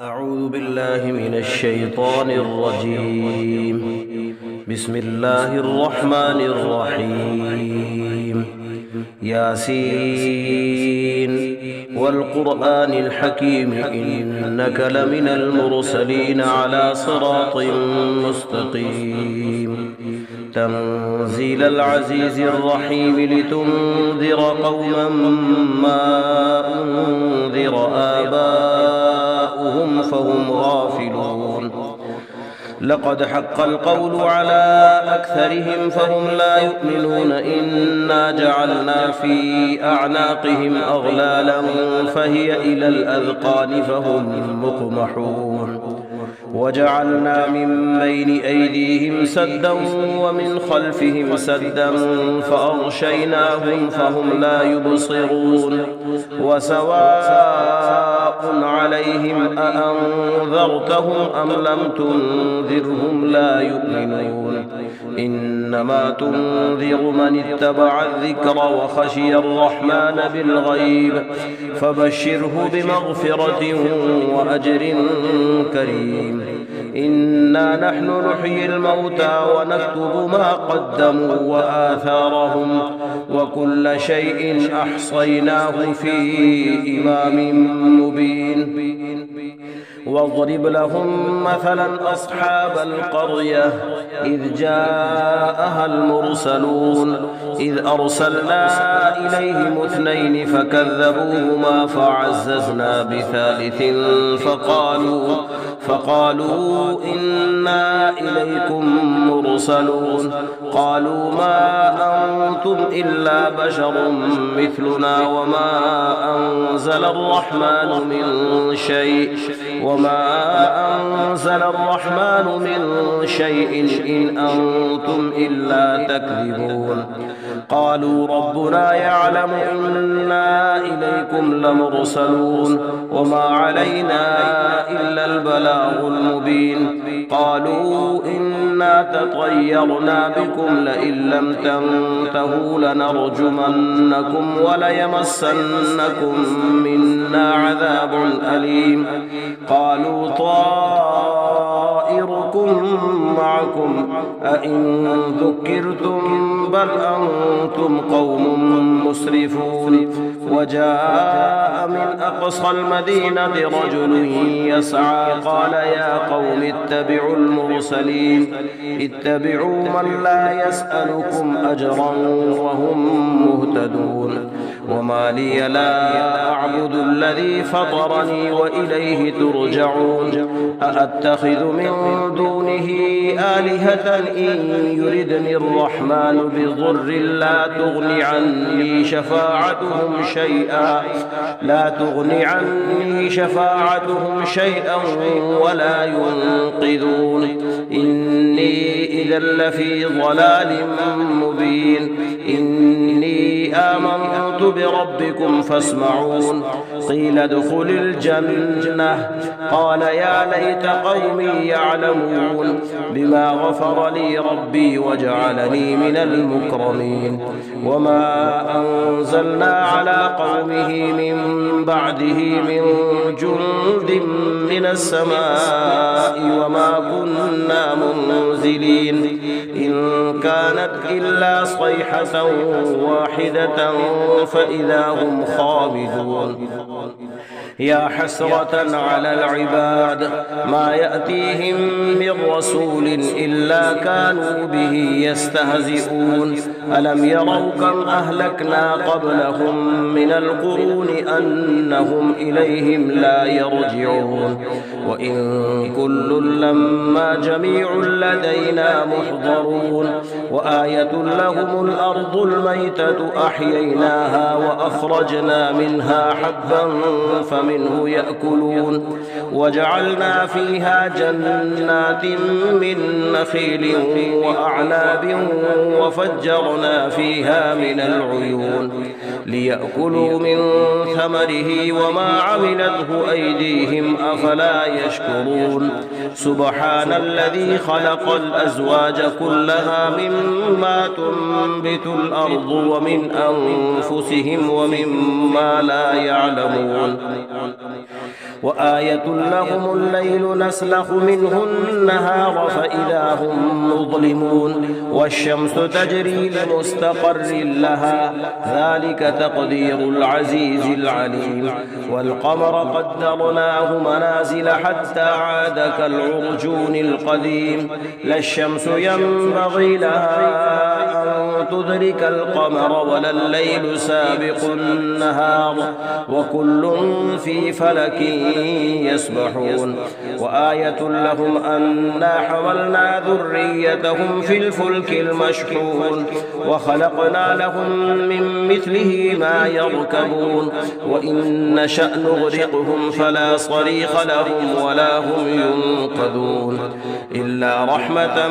أعوذ بالله من الشيطان الرجيم. بسم الله الرحمن الرحيم. ياسين والقرآن الحكيم إنك لمن المرسلين على صراط مستقيم. تنزيل العزيز الرحيم لتنذر قوما ما أنذر آباؤهم فهم غافلون. لقد حق القول على أكثرهم فهم لا يؤمنون. إنا جعلنا في أعناقهم أغلالا فهي إلى الأذقان فهم مقمحون. وجعلنا من بين أيديهم سدا ومن خلفهم سدا فأغشيناهم فهم لا يبصرون. وسواء عليهم أأنذرتهم أم لم تنذرهم لا يؤمنون. إنما تنذر من اتبع الذكر وخشي الرحمن بالغيب فبشره بمغفرة وأجر كريم. إنا نحن نحيي الموتى ونكتب ما قدموا وآثارهم وكل شيء أحصيناه في إمام مبين. واضرب لهم مثلا أصحاب القرية إذ جاءها المرسلون إذ أرسلنا إليهم اثنين فكذبوهما فعززنا بثالث فقالوا إنا إليكم مرسلون. قالوا ما أنتم إلا بشر مثلنا وما أنزل الرحمن من شيء إن أنتم إلا تكذبون. قالوا ربنا يعلم إنا إليكم لمرسلون وما علينا إلا البلاغ المبين. قالوا إنا تطيرنا بكم لئن لم تنتهوا لنرجمنكم وليمسنكم منا عذاب أليم. قالوا طائركم معكم أئن ذكرتم بل أنتم قوم مسرفون. وجاء من أقصى المدينة رجل يسعى قال يا قوم اتبعوا المرسلين اتبعوا من لا يسألكم أجرا وهم مهتدون. وما لي لا أعبد الذي فطرني وإليه ترجعون. أأتخذ من دونه آلهة إن يردني الرحمن بضر لا تغن عني شفاعتهم شيئا ولا ينقذون. إني إذا لفي ضلال مبين. إني آمنت بربكم فاسمعون. قيل ادخل الجنة قال يا ليت قومي يعلمون بما غفر لي ربي وجعلني من المكرمين. وما أنزلنا على قومه من بعده من جند من السماء وما كنا منزلين. إن كانت إلا صيحة واحدة فإذا هم خامدون. يا حسرة على العباد ما يأتيهم من رسول إلا كانوا به يستهزئون. ألم يروا كم أهلكنا قبلهم من القرون أنهم إليهم لا يرجعون. وإن كل لما جميع لدينا محضرون. وآية لهم الأرض الميتة أحييناها وأخرجنا منها حبا فمنه يأكلون. وجعلنا فيها جنات من نخيل وأعناب وفجرنا فيها من العيون ليأكلوا من ثمره وما عملته أيديهم أفلا يشكرون. سبحان الذي خلق الأزواج كلها مما تنبت الأرض ومن أنفسهم ومما لا يعلمون. وآية لهم الليل نسلخ منه النهار فإذا هم مظلمون والشمس تجري لمستقر لها ذلك تقدير العزيز العليم والقمر قدرناه منازل حتى عاد كالعرجون القديم لا الشمس ينبغي لها أن تدرك القمر ولا الليل سابق النهار وكل في فلك يسبحون وآية لهم أنا حملنا ذريتهم في الفلك المشحون وخلقنا لهم من مثله ما يركبون وإن نشأ نغرقهم فلا صريخ لهم ولا هم ينقذون إلا رحمة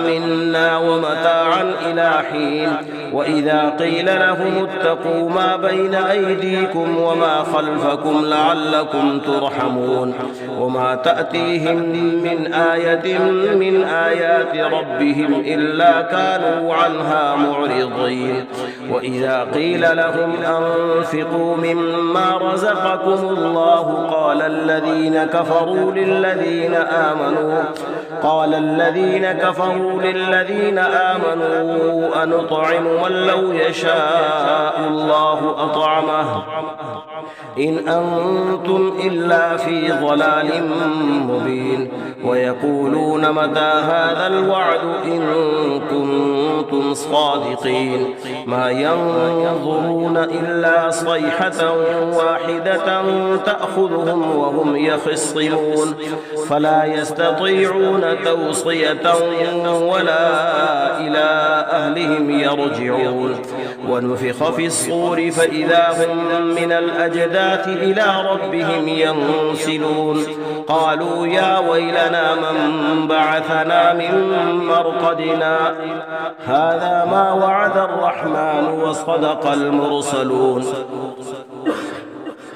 منا ومتاعا إلى حين وإذا قيل لهم اتقوا ما بين أيديكم وما خلفكم لعلكم ترحمون وما تأتيهم من آية من آيات ربهم إلا كانوا عنها معرضين وإذا قيل لهم أنفقوا مما رزقكم الله قال الذين كفروا للذين آمنوا أنطعم من لو يشاء الله أطعمه إن أنتم إلا في ضلال مبين ويقولون متى هذا الوعد إن كنتم صادقين ما ينظرون إلا صيحة واحدة تأخذهم وهم يخصمون فلا يستطيعون توصية ولا إلى أهلهم يرجعون ونفخ في الصور فإذا هم من الأجداث إلى ربهم ينسلون قالوا يا ويلنا من بعثنا من مرقدنا هذا ما وعد الرحمن وصدق المرسلون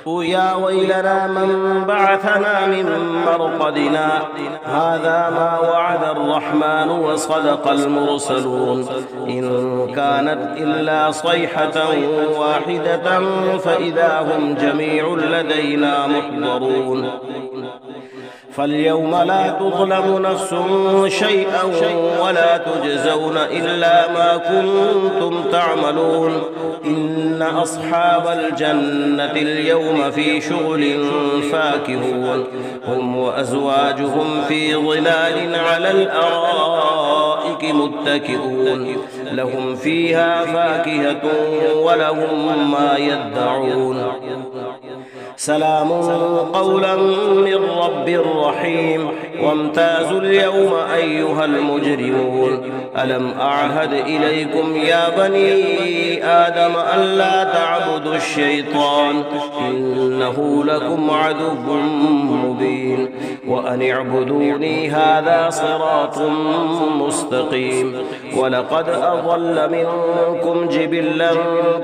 يا ويلنا من بعثنا من مرقدنا هذا ما وعد الرحمن وصدق المرسلون إن كانت إلا صيحة واحدة فإذا هم جميع لدينا محضرون فاليوم لا تظلم نفس شيئا ولا تجزون إلا ما كنتم تعملون إن أصحاب الجنة اليوم في شغل فاكهون هم وأزواجهم في ظلال على الأرائك متكئون لهم فيها فاكهة ولهم ما يدعون سلام قولا من رب رحيم وامتازوا اليوم أيها المجرمون ألم أعهد إليكم يا بني آدم ألا تعبدوا الشيطان إنه لكم عدو مبين وأن اعبدوني هذا صراط مستقيم ولقد أضل منكم جبلا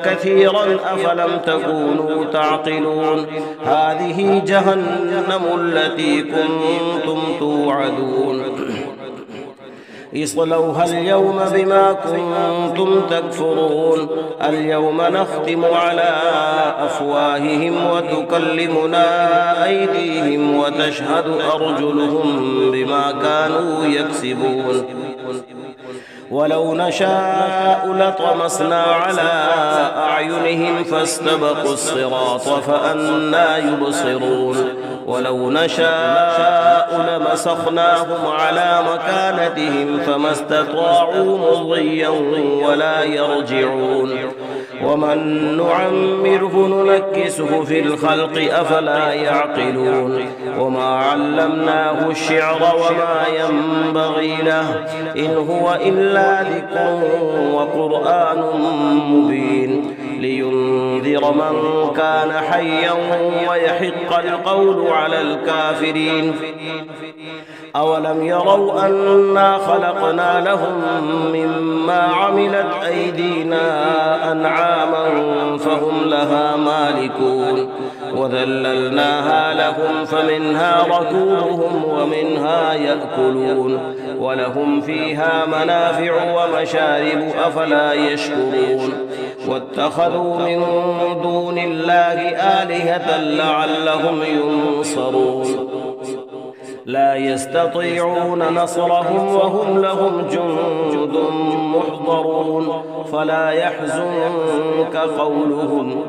كثيرا أفلم تكونوا تعقلون هذه جهنم التي كنتم توعدون اصلوها اليوم بما كنتم تكفرون اليوم نختم على أفواههم وتكلمنا أيديهم وتشهد أرجلهم بما كانوا يكسبون ولو نشاء لطمسنا على أعينهم فاستبقوا الصراط فأنى يبصرون ولو نشاء لمسخناهم على مكانتهم فما استطاعوا مضيا ولا يرجعون ومن نعمره ننكسه في الخلق أفلا يعقلون وما علمناه الشعر وما ينبغي له إن هو إلا ذكر وقرآن مبين لينذر من كان حيا ويحق القول على الكافرين أولم يروا أنا خلقنا لهم مما عملت أيدينا أنعاما فهم لها مالكون وذللناها لهم فمنها ركوبهم ومنها يأكلون ولهم فيها منافع ومشارب أفلا يشكرون واتخذوا من دون الله آلهة لعلهم ينصرون لا يستطيعون نصرهم وهم لهم جند محضرون فلا يحزنك قولهم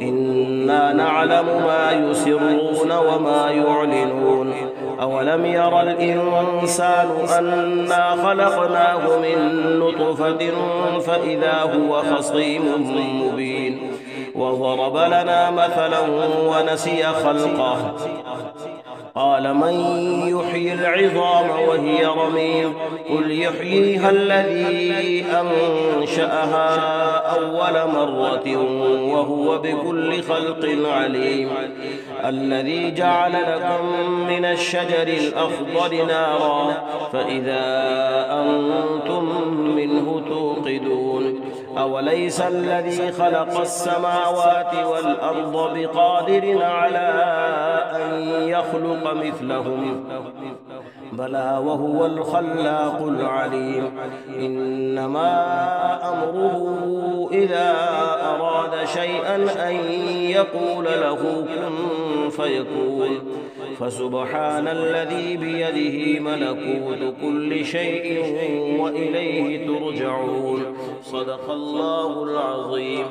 إنا نعلم ما يسرون وما يعلنون أولم ير الإنسان أنا خلقناه من نطفة فإذا هو خصيم مبين وضرب لنا مثلا ونسي خلقه قال من يحيي العظام وهي رميم قل يحييها الذي أنشأها أول مرة وهو بكل خلق عليم الذي جعل لكم من الشجر الأخضر نارا فإذا أنتم منه توقدون أوليس الذي خلق السماوات والأرض بقادر على أن يخلق مثلهم بلى وهو الخلاق العليم إنما أمره إذا أراد شيئا أن يقول له كن فيكون فسبحان الذي بيده ملكوت كل شيء وإليه ترجعون صدق الله العظيم.